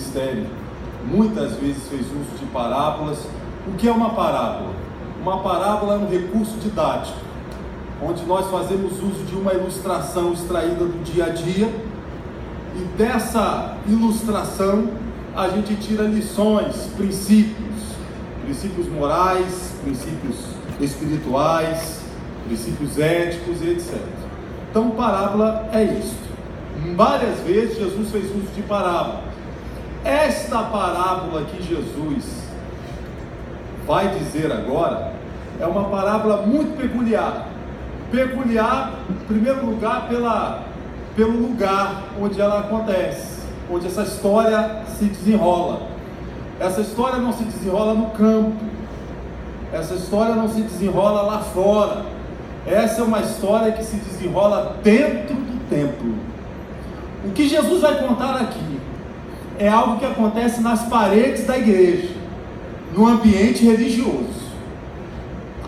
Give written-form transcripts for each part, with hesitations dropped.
ministério, muitas vezes fez uso de parábolas. O que é uma parábola? Uma parábola é um recurso didático, onde nós fazemos uso de uma ilustração extraída do dia a dia, e dessa ilustração a gente tira lições, princípios morais, princípios espirituais, princípios éticos e etc. Então, parábola é isso. Várias vezes Jesus fez uso de parábola. Esta parábola que Jesus vai dizer agora é uma parábola muito peculiar. Peculiar, em primeiro lugar, pelo lugar onde ela acontece, onde essa história se desenrola. Essa história não se desenrola no campo, essa história não se desenrola lá fora. Essa é uma história que se desenrola dentro do templo. O que Jesus vai contar aqui é algo que acontece nas paredes da igreja, no ambiente religioso.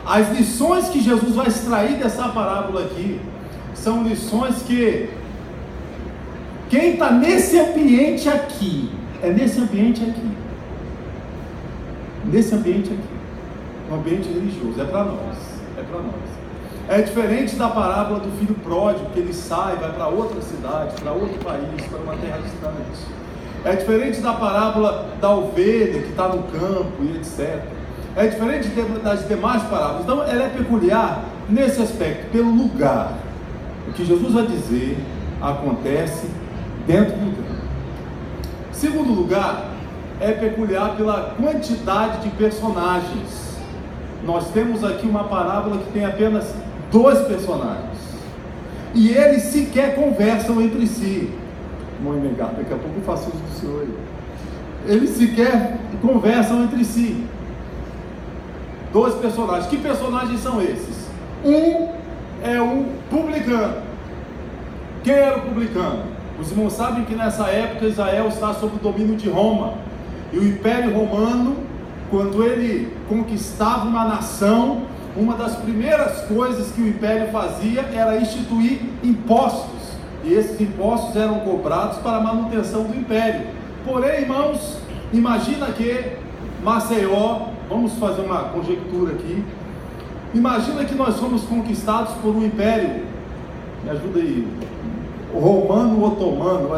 As lições que Jesus vai extrair dessa parábola aqui são lições que quem está nesse ambiente aqui, no ambiente religioso, é para nós. É diferente da parábola do filho pródigo, que ele sai, vai para outra cidade, para outro país, para uma terra distante. É diferente da parábola da ovelha que está no campo e etc. É diferente das demais parábolas. Então ela é peculiar nesse aspecto, pelo lugar. O que Jesus vai dizer acontece dentro do campo. Segundo lugar, é peculiar pela quantidade de personagens. Nós temos aqui uma parábola que tem apenas 2 personagens, e eles sequer conversam entre si. Mãe negar, daqui a pouco eu faço uso do senhor aí. Eles sequer conversam entre si. 2 personagens. Que personagens são esses? Um é um publicano. Quem era o publicano? Os irmãos sabem que nessa época Israel está sob o domínio de Roma, e o Império Romano, quando ele conquistava uma nação, uma das primeiras coisas que o Império fazia era instituir impostos, e esses impostos eram cobrados para a manutenção do Império. Porém, irmãos, imagina que Maceió, vamos fazer uma conjectura aqui, imagina que nós somos conquistados por um Império, me ajuda aí, o romano, o otomano,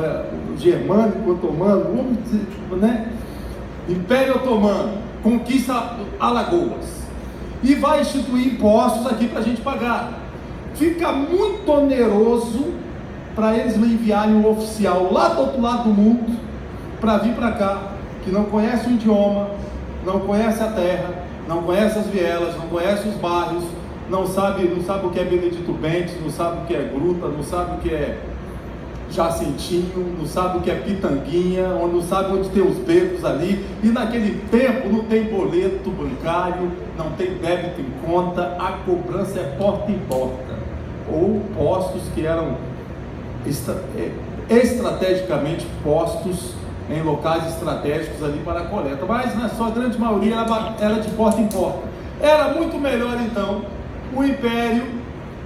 o germânico, o otomano, vamos dizer, né? Império Otomano conquista Alagoas e vai instituir impostos aqui para a gente pagar. Fica muito oneroso para eles enviarem um oficial lá do outro lado do mundo para vir para cá, que não conhece o idioma, não conhece a terra, não conhece as vielas, não conhece os bairros, não sabe o que é Benedito Bentes, não sabe o que é Gruta, não sabe o que é Jacintinho, não sabe o que é Pitanguinha, não sabe onde tem os becos ali, e naquele tempo não tem boleto bancário, não tem débito em conta, a cobrança é porta em porta, ou postos que eram estrategicamente postos em locais estratégicos ali para a coleta, mas na sua grande maioria era de porta em porta. Era muito melhor então o Império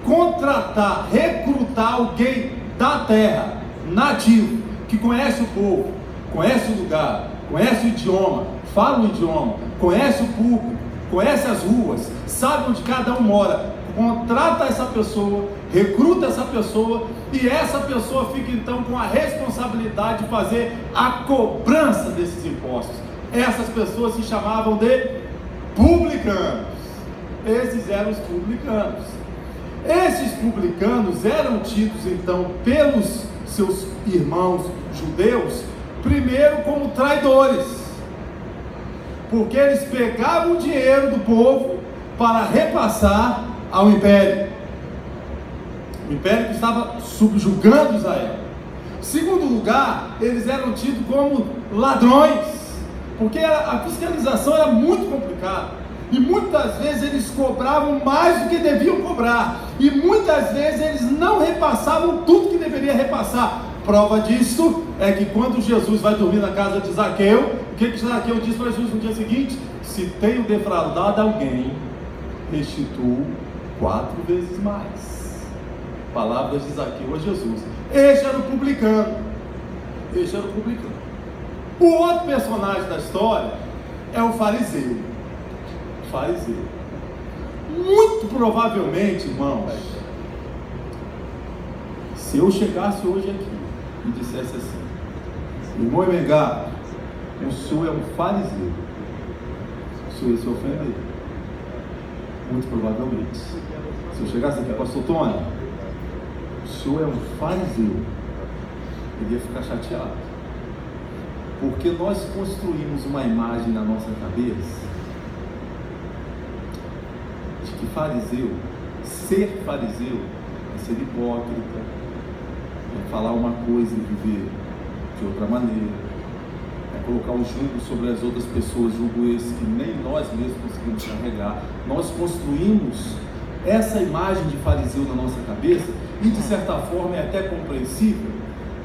contratar, recrutar alguém da terra, nativo, que conhece o povo, conhece o lugar, conhece o idioma, fala o idioma, conhece o público, conhece as ruas, sabe onde cada um mora. Contrata essa pessoa, recruta essa pessoa, e essa pessoa fica então com a responsabilidade de fazer a cobrança desses impostos. Essas pessoas se chamavam de publicanos. Esses eram os publicanos. Esses publicanos eram tidos então pelos seus irmãos judeus, primeiro como traidores, porque eles pegavam o dinheiro do povo para repassar ao império, o império que estava subjugando Israel. Segundo lugar, eles eram tidos como ladrões, porque a fiscalização era muito complicada. E muitas vezes eles cobravam mais do que deviam cobrar, e muitas vezes eles não repassavam tudo que deveria repassar. Prova disso é que quando Jesus vai dormir na casa de Zaqueu, o que Zaqueu diz para Jesus no dia seguinte? Se tenho defraudado alguém, restituo 4 vezes mais. Palavras de Zaqueu a Jesus. Este era o publicano. O outro personagem da história é o fariseu. O fariseu. Muito provavelmente, irmãos, se eu chegasse hoje aqui e dissesse assim: irmão Emengado, o senhor é um fariseu, o senhor ia se ofender. Muito provavelmente. Se eu chegasse aqui, pastor Tony, o senhor é um fariseu, ele ia ficar chateado. Porque nós construímos uma imagem na nossa cabeça de que fariseu, ser fariseu, é ser hipócrita, é falar uma coisa e viver de outra maneira, é colocar um jugo sobre as outras pessoas, jugo esse que nem nós mesmos conseguimos carregar. Nós construímos essa imagem de fariseu na nossa cabeça e, de certa forma, é até compreensível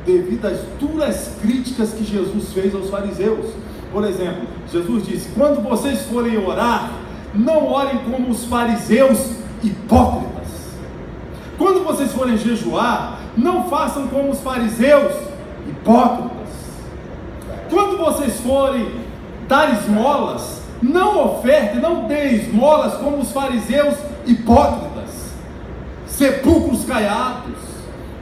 devido às duras críticas que Jesus fez aos fariseus. Por exemplo, Jesus disse: quando vocês forem orar, não orem como os fariseus hipócritas. Quando vocês forem jejuar, não façam como os fariseus hipócritas. Quando vocês forem dar esmolas, não ofertem, não deem esmolas como os fariseus hipócritas, sepulcros caiados,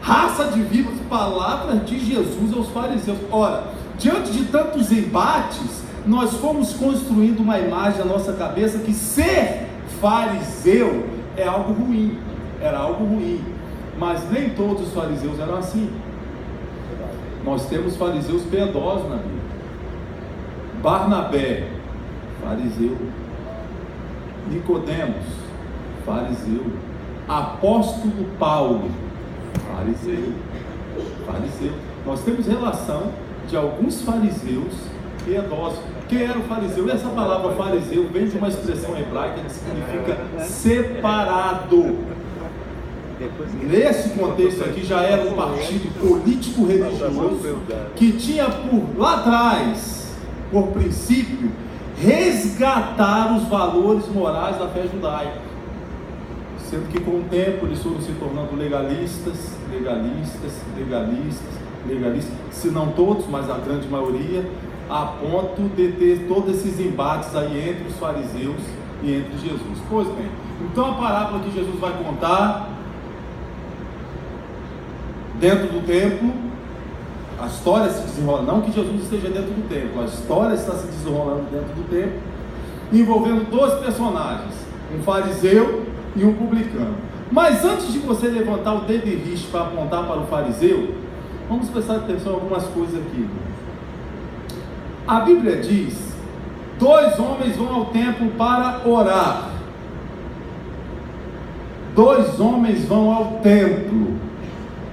raça de víboras. Palavras de Jesus aos fariseus. Ora, diante de tantos embates, nós fomos construindo uma imagem na nossa cabeça que ser fariseu é algo ruim, era algo ruim, mas nem todos os fariseus eram assim. Nós temos fariseus piedosos na Bíblia. Barnabé, fariseu. Nicodemos, fariseu. Apóstolo Paulo, fariseu. Nós temos relação de alguns fariseus piedosos. Quem era o fariseu? Essa palavra fariseu vem de uma expressão hebraica que significa separado. Nesse contexto aqui já era um partido político religioso que tinha lá atrás, por princípio, resgatar os valores morais da fé judaica, sendo que com o tempo eles foram se tornando legalistas, se não todos, mas a grande maioria, a ponto de ter todos esses embates aí entre os fariseus e entre Jesus. Pois bem, então a parábola que Jesus vai contar dentro do templo, a história se desenrola, não que Jesus esteja dentro do templo, a história está se desenrolando dentro do templo, envolvendo dois personagens, um fariseu e um publicano. Mas antes de você levantar o dedo e risco para apontar para o fariseu, vamos prestar atenção em algumas coisas aqui. A Bíblia diz: dois homens vão ao templo para orar. Dois homens vão ao templo.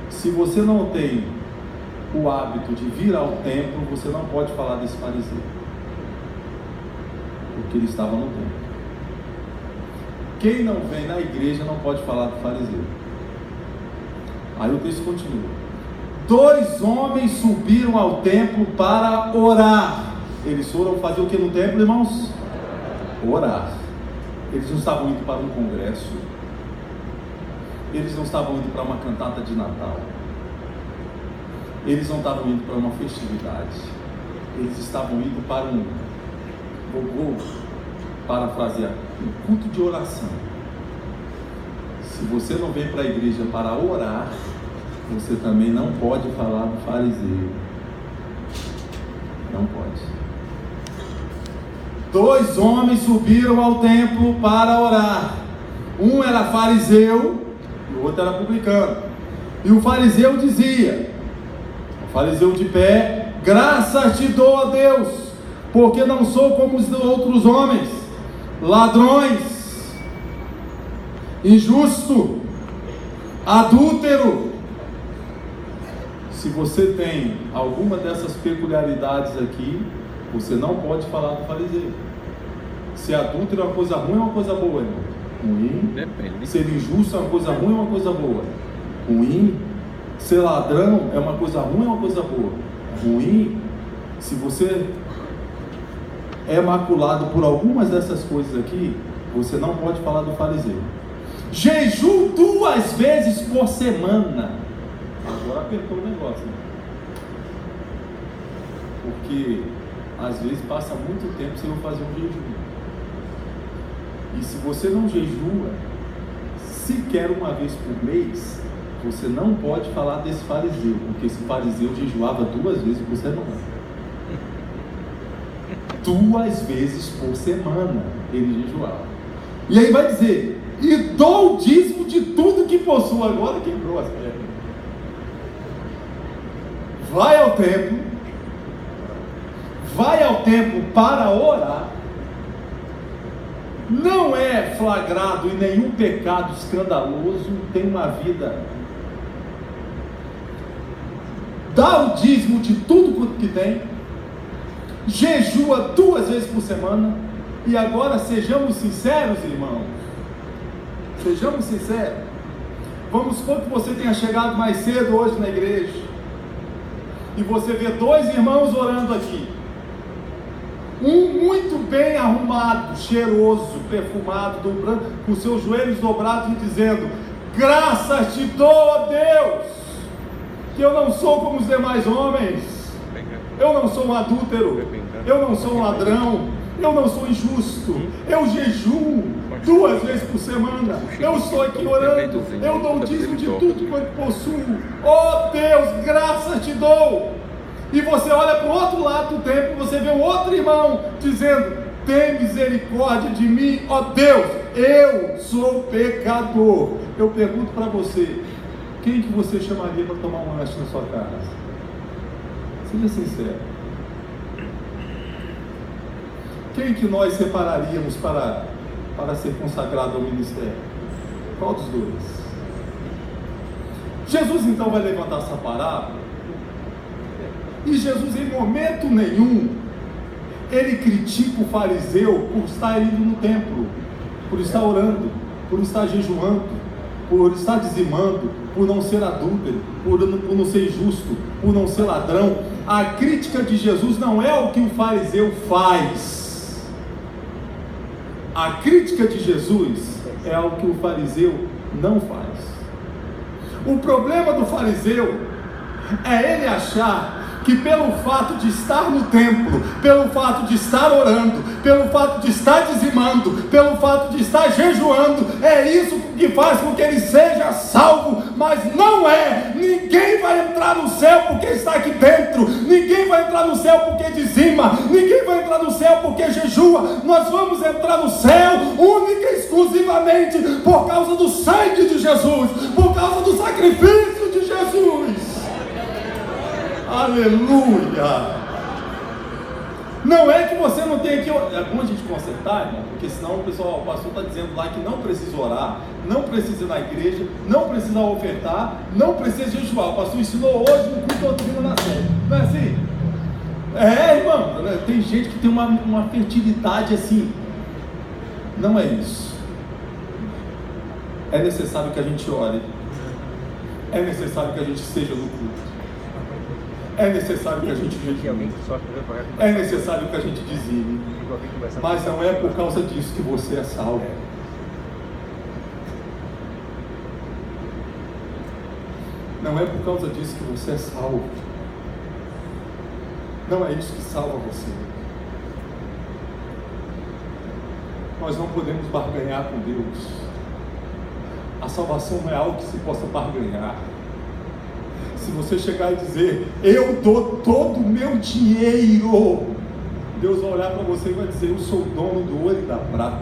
Se você não tem o hábito de vir ao templo, você não pode falar desse fariseu, porque ele estava no templo. Quem não vem na igreja não pode falar do fariseu. Aí o texto continua: dois homens subiram ao templo para orar. Eles foram fazer o que no templo, irmãos? Orar. Eles não estavam indo para um congresso, eles não estavam indo para uma cantata de Natal, eles não estavam indo para uma festividade, eles estavam indo para vou parafrasear, um culto de oração. Se você não vem para a igreja para orar, você também não pode falar do fariseu. Não pode. Dois homens subiram ao templo para orar. Um era fariseu e o outro era publicano. E o fariseu dizia, o fariseu de pé: graças te dou a Deus, porque não sou como os outros homens, ladrões, injusto, adúltero. Se você tem alguma dessas peculiaridades aqui, você não pode falar do fariseu. Ser adúltero é uma coisa ruim ou uma coisa boa, irmão? Ruim. Depende. Ser injusto é uma coisa ruim ou uma coisa boa? Ruim. Ser ladrão é uma coisa ruim ou uma coisa boa? Ruim. Se você é maculado por algumas dessas coisas aqui, você não pode falar do fariseu. Jejum 2 vezes por semana. Agora apertou o negócio, né? Porque às vezes passa muito tempo sem eu fazer um jejum. E se você não jejua sequer uma vez por mês, você não pode falar desse fariseu, porque esse fariseu jejuava 2 vezes por semana. 2 vezes por semana ele jejuava. E aí vai dizer: e dou o dízimo de tudo que possuo. Agora quebrou as pernas. Vai ao templo para orar, não é flagrado em nenhum pecado escandaloso, tem uma vida, dá o dízimo de tudo que tem, jejua 2 vezes por semana. E agora sejamos sinceros, irmãos, sejamos sinceros. Vamos supor que você tenha chegado mais cedo hoje na igreja e você vê 2 irmãos orando aqui, um muito bem arrumado, cheiroso, perfumado, dobrando, com seus joelhos dobrados e dizendo: graças te dou, ó Deus, que eu não sou como os demais homens, eu não sou um adúltero, eu não sou um ladrão, eu não sou injusto, eu jejuo 2 vezes por semana, eu estou aqui orando, eu dou o dízimo de tudo quanto possuo, ó Deus, graças te dou. E você olha para o outro lado do templo, você vê um outro irmão dizendo: tem misericórdia de mim, ó Deus, eu sou pecador. Eu pergunto para você, quem que você chamaria para tomar um lanche na sua casa? Seja sincero. Quem que nós separaríamos para ser consagrado ao ministério? Qual dos 2? Jesus então vai levantar essa parábola, e Jesus em momento nenhum ele critica o fariseu por estar indo no templo, por estar orando, por estar jejuando, por estar dizimando, por não ser adúltero, por não ser justo, por não ser ladrão. A crítica de Jesus não é o que o fariseu faz. A crítica de Jesus é o que o fariseu não faz. O problema do fariseu é ele achar que pelo fato de estar no templo, pelo fato de estar orando, pelo fato de estar dizimando, pelo fato de estar jejuando, é isso que faz com que ele seja salvo. Mas não é. Ninguém vai entrar no céu porque está aqui dentro, ninguém vai entrar no céu porque dizima, ninguém vai entrar no céu porque jejua. Nós vamos entrar no céu única e exclusivamente por causa do sangue de Jesus, por causa do sacrifício de Jesus. Aleluia! Não é que você não tem que... É bom a gente consertar, irmão, porque senão o pastor está dizendo lá que não precisa orar, não precisa ir na igreja, não precisa ofertar, não precisa jejuar. O pastor ensinou hoje no culto doutrina na série. Não é assim? É, irmão, né? Tem gente que tem uma fertilidade assim. Não é isso. É necessário que a gente ore. É necessário que a gente esteja no culto. É necessário que a gente jejue. É necessário que a gente dizime. Mas não é por causa disso que você é salvo. Não é por causa disso que você é salvo. Não é isso que salva você. Nós não podemos barganhar com Deus. A salvação não é algo que se possa barganhar. Se você chegar e dizer: eu dou todo o meu dinheiro, Deus vai olhar para você e vai dizer: eu sou o dono do ouro e da prata.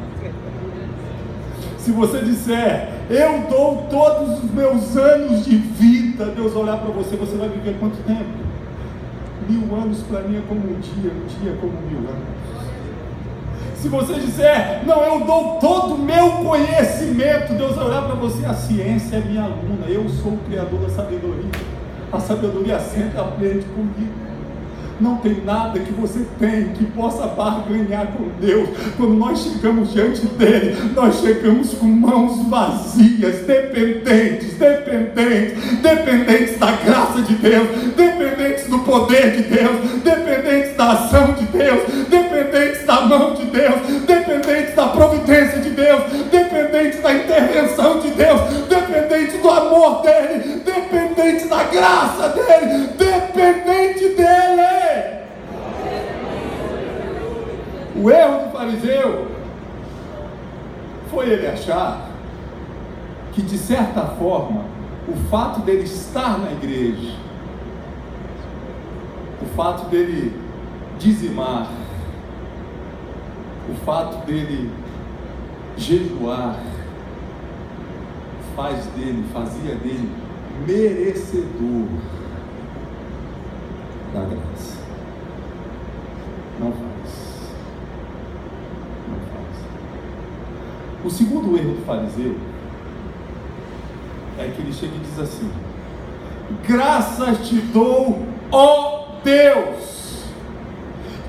Se você disser: eu dou todos os meus anos de vida, Deus vai olhar para você: você vai viver quanto tempo? 1000 anos para mim é como um dia é como 1000 anos. Se você disser: não, eu dou todo o meu conhecimento, Deus vai olhar para você: a ciência é minha aluna, eu sou o criador da sabedoria. A sabedoria sempre aprende comigo. Não tem nada que você tem que possa barganhar com Deus. Quando nós chegamos diante dele, nós chegamos com mãos vazias, dependentes da graça de Deus, dependentes do poder de Deus, dependentes da ação de Deus, dependentes da mão de Deus, dependentes da providência de Deus, dependentes da intervenção de Deus, dependentes do amor dele, dependentes da graça dele, dependente dele. O erro do fariseu foi ele achar que, de certa forma, o fato dele estar na igreja, o fato dele dizimar, o fato dele jejuar, fazia dele merecedor da graça. Não faz. O segundo erro do fariseu é que ele chega e diz assim: graças te dou, ó Deus,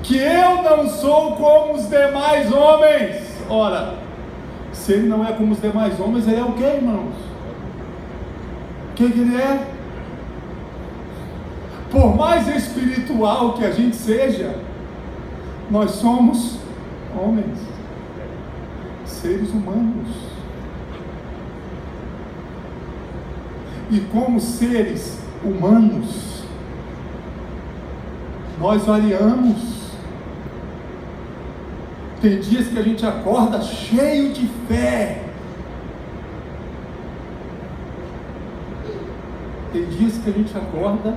que eu não sou como os demais homens. Ora, se ele não é como os demais homens, ele é o que, irmãos? O que ele é? Por mais espiritual que a gente seja, nós somos homens, seres humanos. E como seres humanos, nós variamos. Tem dias que a gente acorda cheio de fé. Tem dias que a gente acorda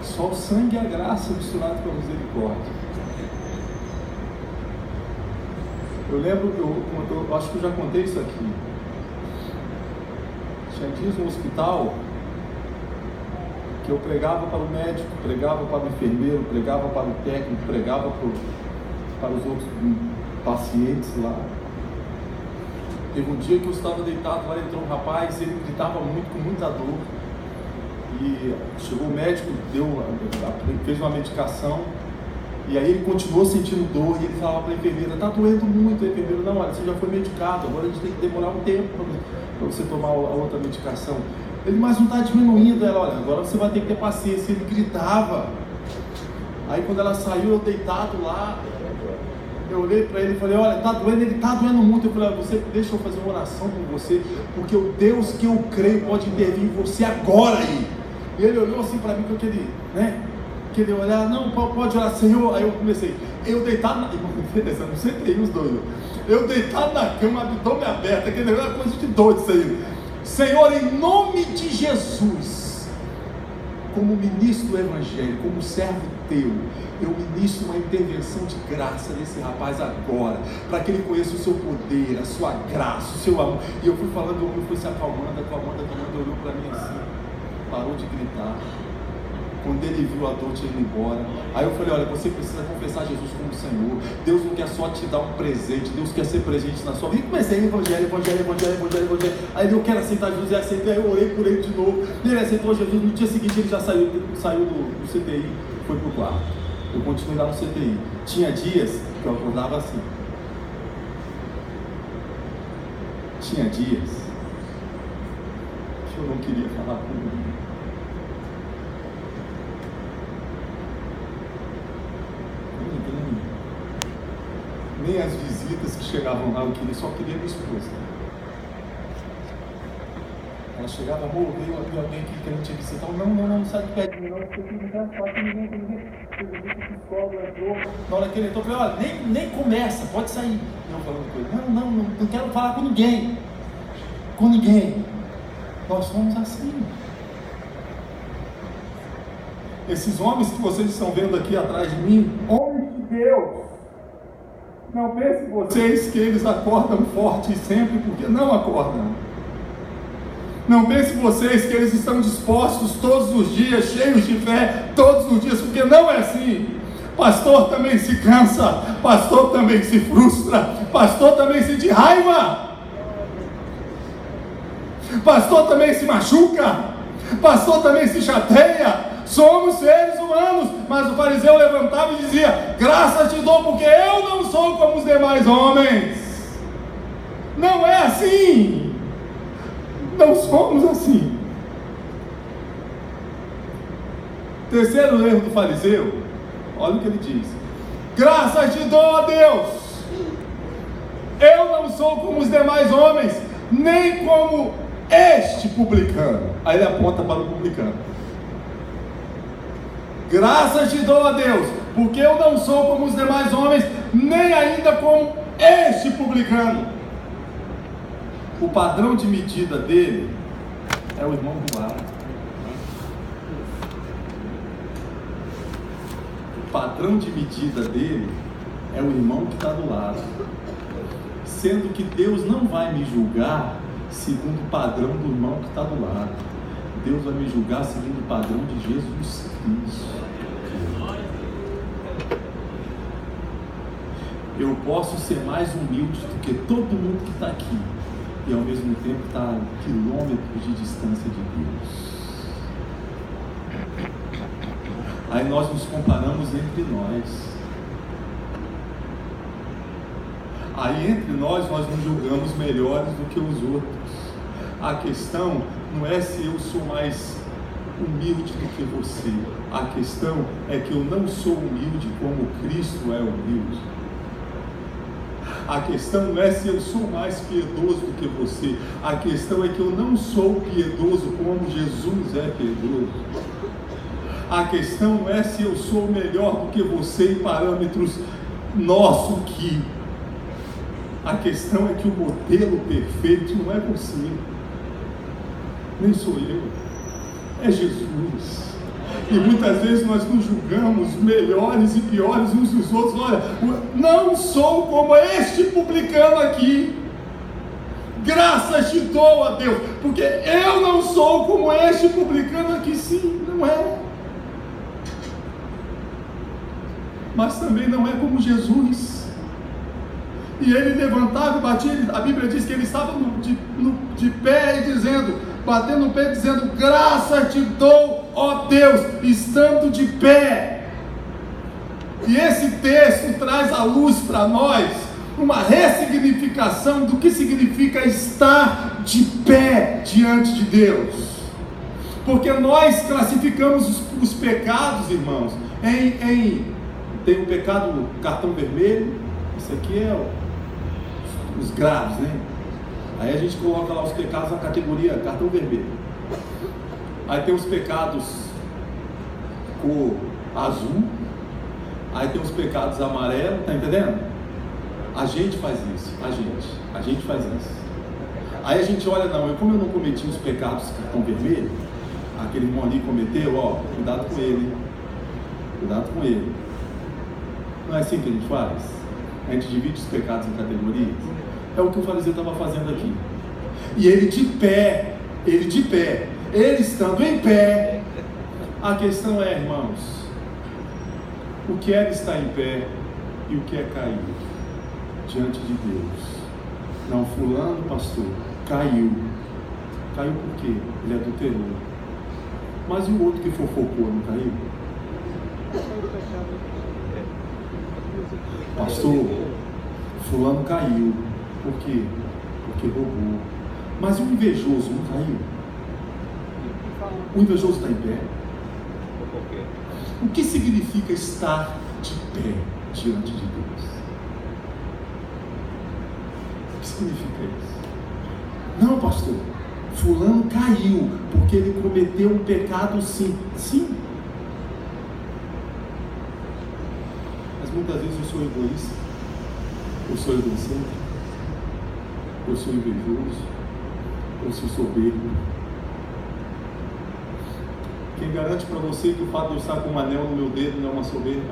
só o sangue e a graça misturado com a misericórdia. Eu lembro, eu acho que eu já contei isso aqui. Tinha dias no hospital que eu pregava para o médico, pregava para o enfermeiro, pregava para o técnico, pregava para os outros pacientes lá. Teve um dia que eu estava deitado lá, entrou um rapaz, ele gritava muito, com muita dor. E chegou o médico, fez uma medicação, e aí ele continuou sentindo dor, e ele falava para a enfermeira: está doendo muito. A enfermeira: não, olha, você já foi medicado, agora a gente tem que demorar um tempo para você tomar a outra medicação. Ele: mas não está diminuindo. Ela: olha, agora você vai ter que ter paciência. Ele gritava. Aí quando ela saiu, eu deitado lá, eu olhei para ele e falei: olha, está doendo. Ele: está doendo muito. Eu falei: você deixa eu fazer uma oração com você, porque o Deus que eu creio pode intervir em você agora aí. E ele olhou assim para mim com aquele, aquele olhar: não, pode orar, Senhor. Aí eu comecei, eu deitado na cama, não sentei os dois, eu deitado na cama, abdômen aberto, aquele negócio é coisa de doido isso aí. Senhor, em nome de Jesus, como ministro do Evangelho, como servo teu, eu ministro uma intervenção de graça nesse rapaz agora, para que ele conheça o seu poder, a sua graça, o seu amor. E eu fui falando, o homem foi se acalmando, olhou para mim assim, parou de gritar. Quando ele viu a dor, tinha ido embora. Aí eu falei: olha, você precisa confessar Jesus como Senhor. Deus não quer só te dar um presente, Deus quer ser presente na sua vida. E comecei: evangelho. Aí eu quero aceitar Jesus, e aceitei. Aí eu orei por ele de novo, ele aceitou Jesus. No dia seguinte ele já saiu do CTI, foi pro quarto. Eu continuei lá no CTI. Tinha dias que eu acordava assim. Tinha dias que eu não queria falar com ele. Nem as visitas que chegavam lá eu só queria minha esposa. Ela chegava: amor, veio alguém aqui querendo te visitar. Não, sai de perto de mim, não, porque não quero falar com ninguém. O psicólogo entrou. Na hora que ele entrou, eu falei: olha, nem começa, pode sair. Eu falando com ele: não quero falar com ninguém. Com ninguém. Nós somos assim. Esses homens que vocês estão vendo aqui atrás de mim, homens de Deus. Não pensem vocês que eles acordam forte sempre, porque não acordam. Não pensem vocês que eles estão dispostos todos os dias, cheios de fé, todos os dias, porque não é assim. Pastor também se cansa, pastor também se frustra, pastor também sente raiva, pastor também se machuca, pastor também se chateia. Somos seres humanos. Mas o fariseu levantava e dizia: graças te dou, porque eu não sou como os demais homens. Não é assim. Não somos assim. Terceiro erro do fariseu, olha o que ele diz: graças te dou a Deus, eu não sou como os demais homens, nem como este publicano. Aí ele aponta para o publicano: graças te dou a Deus, porque eu não sou como os demais homens, nem ainda como este publicano. O padrão de medida dele é o irmão do lado. O padrão de medida dele é o irmão que está do lado. Sendo que Deus não vai me julgar segundo o padrão do irmão que está do lado. Deus vai me julgar segundo o padrão de Jesus Cristo. Eu posso ser mais humilde do que todo mundo que está aqui e ao mesmo tempo estar a quilômetros de distância de Deus. Aí nós nos comparamos entre nós. Aí entre nós nos julgamos melhores do que os outros. A questão não é se eu sou mais humilde do que você. A questão é que eu não sou humilde como Cristo é humilde. A questão não é se eu sou mais piedoso do que você. A questão é que eu não sou piedoso como Jesus é piedoso. A questão não é se eu sou melhor do que você em parâmetros nosso que. A questão é que o modelo perfeito não é você, nem sou eu, é Jesus. E muitas vezes nós nos julgamos melhores e piores uns dos outros. Olha, não sou como este publicano aqui. Graças te dou a Deus, porque eu não sou como este publicano aqui. Sim, não é. Mas também não é como Jesus. E ele levantava e batia. A Bíblia diz que ele estava de pé e dizendo, batendo o pé dizendo, graças te dou, ó Deus, estando de pé. E esse texto traz à luz para nós uma ressignificação do que significa estar de pé diante de Deus. Porque nós classificamos os pecados, irmãos, tem o pecado cartão vermelho, isso aqui é os graves, né? Aí a gente coloca lá os pecados na categoria cartão vermelho. Aí tem os pecados cor azul. Aí tem os pecados amarelos, tá entendendo? A gente faz isso, a gente faz isso. Aí a gente olha, como eu não cometi os pecados cartão vermelho, aquele irmão ali cometeu, ó, cuidado com ele, cuidado com ele. Não é assim que a gente faz? A gente divide os pecados em categorias. É o que o fariseu estava fazendo aqui. E ele de pé, ele estando em pé. A questão é, irmãos, o que é estar em pé e o que é cair diante de Deus? Não, fulano, pastor, caiu. Caiu por quê? Ele adulterou. Mas e o outro que fofocou, não caiu? Pastor, fulano caiu. Por quê? Porque roubou. Mas o invejoso não caiu? O invejoso está em pé? O que significa estar de pé diante de Deus? O que significa isso? Não, pastor, fulano caiu porque ele cometeu um pecado, sim. Sim. Mas muitas vezes eu sou egoísta, eu sou egocêntrico, eu sou invejoso, eu sou soberbo. Quem garante para você que o fato de eu estar com um anel no meu dedo não é uma soberba?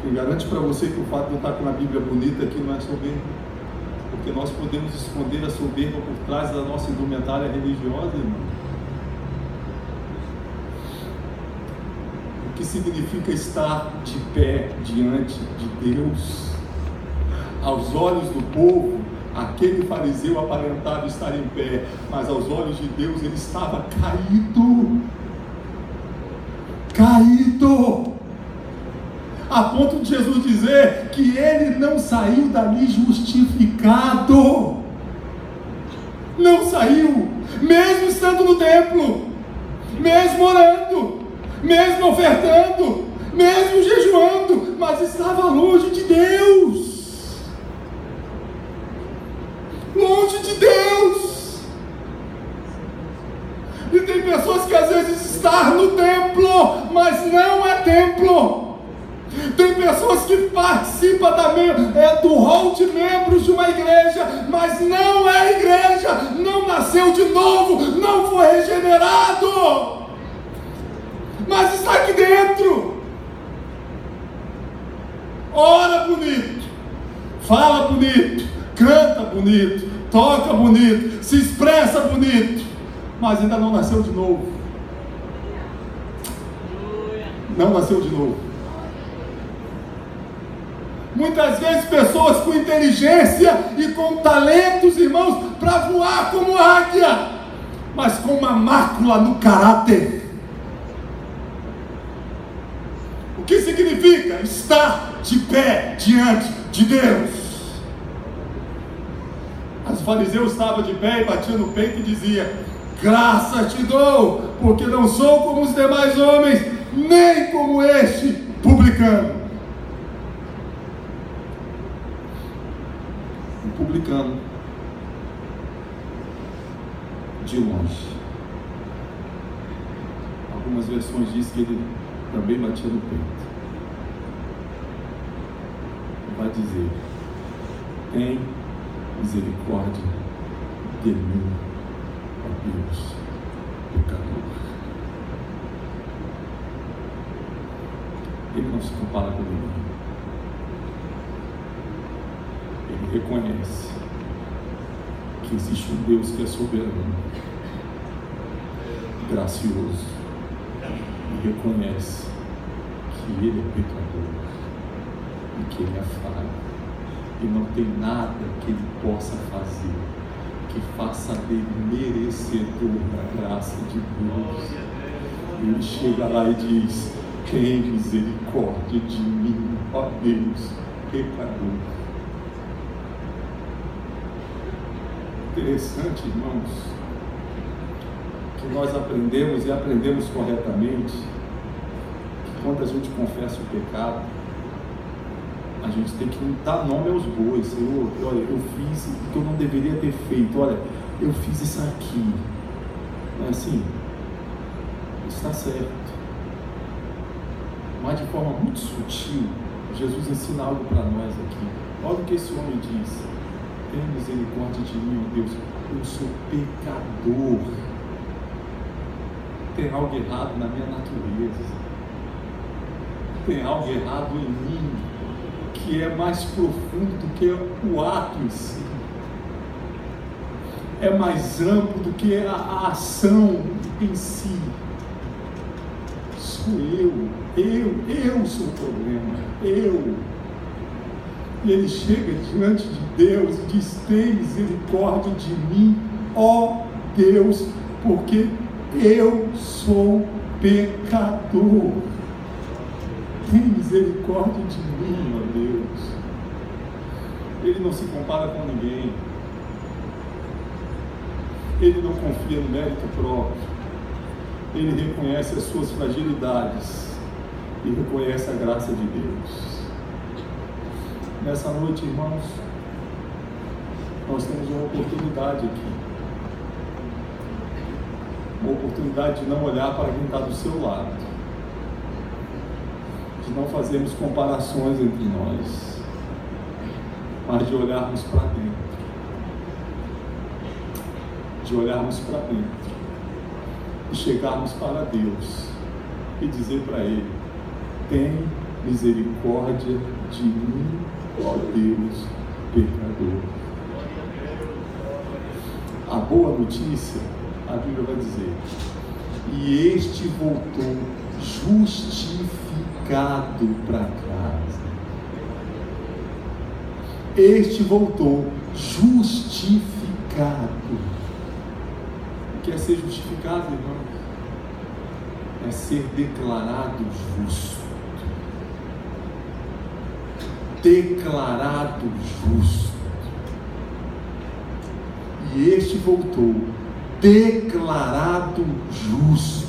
Quem garante para você que o fato de eu estar com uma Bíblia bonita aqui não é soberba? Porque nós podemos esconder a soberba por trás da nossa indumentária religiosa, irmão. O que significa estar de pé diante de Deus? Aos olhos do povo, aquele fariseu aparentava estar em pé, mas aos olhos de Deus ele estava caído, a ponto de Jesus dizer que ele não saiu dali justificado, não saiu, mesmo estando no templo, mesmo orando, mesmo ofertando, mesmo jejuando, mas estava longe de Deus. Longe de Deus. E tem pessoas que às vezes estão no templo, mas não é templo. Tem pessoas que participam do hall de membros de uma igreja, mas não é igreja, não nasceu de novo, não foi regenerado, mas está aqui dentro. Ora bonito, fala bonito, canta bonito, toca bonito, se expressa bonito, mas ainda não nasceu de novo. Não nasceu de novo. Muitas vezes pessoas com inteligência e com talentos, irmãos, para voar como águia, mas com uma mácula no caráter. O que significa estar de pé diante de Deus? Os fariseus estavam de pé e batiam no peito e diziam: graças te dou, porque não sou como os demais homens, nem como este publicano. O publicano, de longe. Algumas versões dizem que ele também batia no peito. Vai dizer: tem misericórdia de mim, ó Deus, pecador. Ele não se compara com ninguém. Ele reconhece que existe um Deus que é soberano, gracioso, e reconhece que ele é pecador e que ele é falho, e não tem nada que ele possa fazer que faça dele merecedor da graça de Deus. Ele chega lá e diz: tem misericórdia de mim, ó Deus, pecador. Interessante, irmãos, que nós aprendemos e aprendemos corretamente que quando a gente confessa o pecado, a gente tem que dar nome aos bois. Senhor, olha, eu fiz o que eu não deveria ter feito, olha, eu fiz isso aqui. Não é assim? Está certo. Mas de forma muito sutil, Jesus ensina algo para nós aqui. Olha o que esse homem diz: tem misericórdia de mim, ó Deus, eu sou pecador. Tem algo errado na minha natureza, tem algo errado em mim, que é mais profundo do que o ato em si, é mais amplo do que a ação em si. Sou eu sou o problema, eu. E ele chega diante de Deus e diz: tem misericórdia de mim, ó Deus, porque eu sou pecador. Tem misericórdia de mim, ó Deus. Ele não se compara com ninguém. Ele não confia no mérito próprio. Ele reconhece as suas fragilidades e reconhece a graça de Deus. Nessa noite, irmãos, nós temos uma oportunidade aqui. Uma oportunidade de não olhar para quem está do seu lado, de não fazermos comparações entre nós, mas de olharmos para dentro. De olharmos para dentro e chegarmos para Deus e dizer para Ele: tem misericórdia de mim, ó Deus, pecador. A boa notícia, a Bíblia vai dizer: e este voltou justificado para casa. Este voltou justificado. O que é ser justificado, irmão? É ser declarado justo. Declarado justo. E este voltou declarado justo.